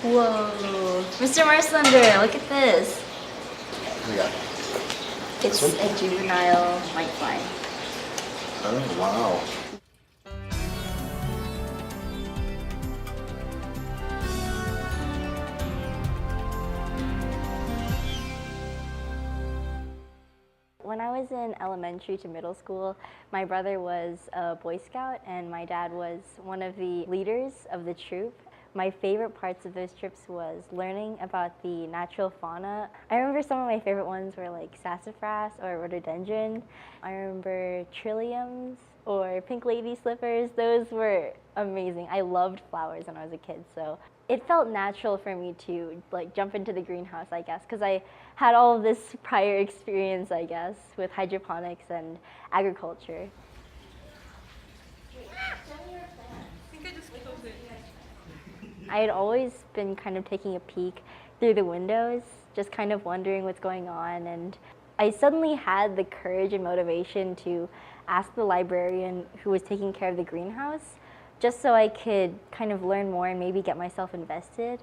Whoa. Mr. Marslender, look at this. What do we got? It's a juvenile whitefly. Oh, wow. When I was in elementary to middle school, my brother was a Boy Scout and my dad was one of the leaders of the troop. My favorite parts of those trips was learning about the natural fauna. I remember some of my favorite ones were like sassafras or rhododendron. I remember trilliums or pink lady slippers. Those were amazing. I loved flowers when I was a kid, so it felt natural for me to like jump into the greenhouse, I guess, because I had all of this prior experience, I guess, with hydroponics and agriculture. I had always been kind of taking a peek through the windows, just kind of wondering what's going on, and I suddenly had the courage and motivation to ask the librarian who was taking care of the greenhouse, just so I could kind of learn more and maybe get myself invested.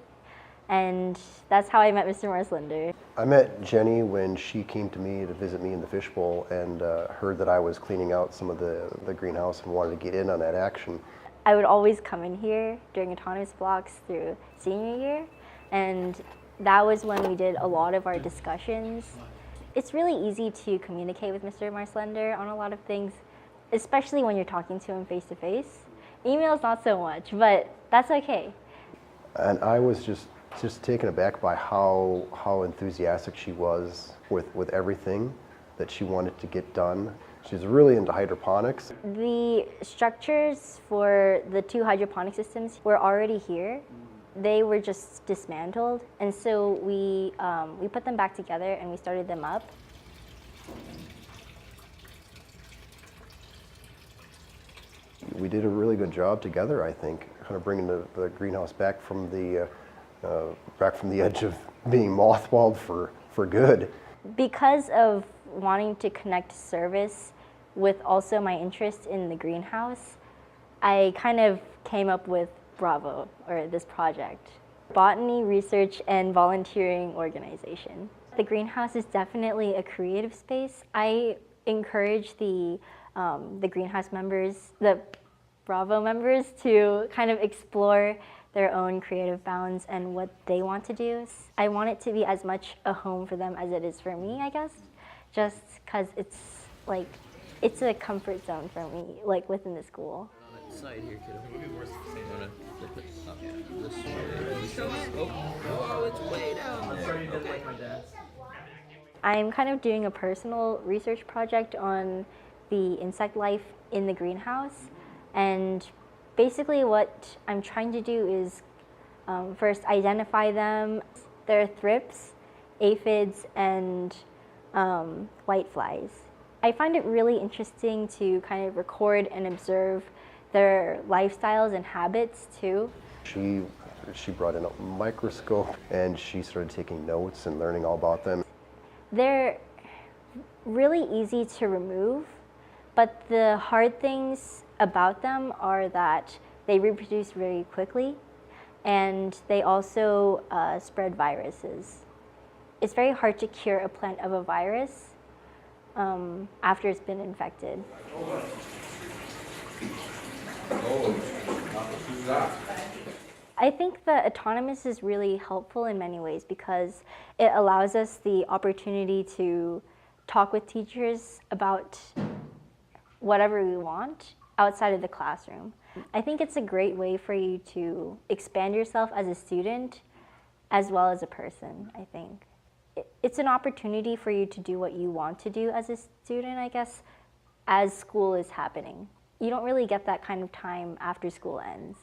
And that's how I met Mr. Marslender. I met Jenny when she came to me to visit me in the fishbowl and heard that I was cleaning out some of the greenhouse and wanted to get in on that action. I would always come in here during autonomous blocks through senior year, and that was when we did a lot of our discussions. It's really easy to communicate with Mr. Marslender on a lot of things, especially when you're talking to him face to face. Emails not so much, but that's okay. And I was just taken aback by how enthusiastic she was with everything that she wanted to get done. She's really into hydroponics. The structures for the two hydroponic systems were already here. They were just dismantled, and so we put them back together and we started them up. We did a really good job together, I think, kind of bringing the greenhouse back from the edge of being mothballed for good. Because of wanting to connect service with also my interest in the greenhouse, I kind of came up with Bravo, or this project, Botany Research and Volunteering Organization. The greenhouse is definitely a creative space. I encourage the greenhouse members, the Bravo members, to kind of explore their own creative bounds and what they want to do. I want it to be as much a home for them as it is for me, I guess, just because it's a comfort zone for me, like within the school. Side here, kiddo. It would be worse if you want to flip it up this way. Oh, it's way down. I'm sorry you didn't like my dad. I'm kind of doing a personal research project on the insect life in the greenhouse, and basically what I'm trying to do is first identify them. There are thrips, aphids, and whiteflies. I find it really interesting to kind of record and observe their lifestyles and habits too. She brought in a microscope and she started taking notes and learning all about them. They're really easy to remove, but the hard things about them are that they reproduce very quickly and they also spread viruses. It's very hard to cure a plant of a virus after it's been infected. I think the autonomous is really helpful in many ways because it allows us the opportunity to talk with teachers about whatever we want outside of the classroom. I think it's a great way for you to expand yourself as a student as well as a person, I think. It's an opportunity for you to do what you want to do as a student, I guess, as school is happening. You don't really get that kind of time after school ends.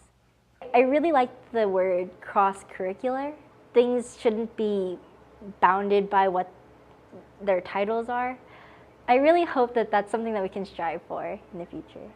I really like the word cross-curricular. Things shouldn't be bounded by what their titles are. I really hope that that's something that we can strive for in the future.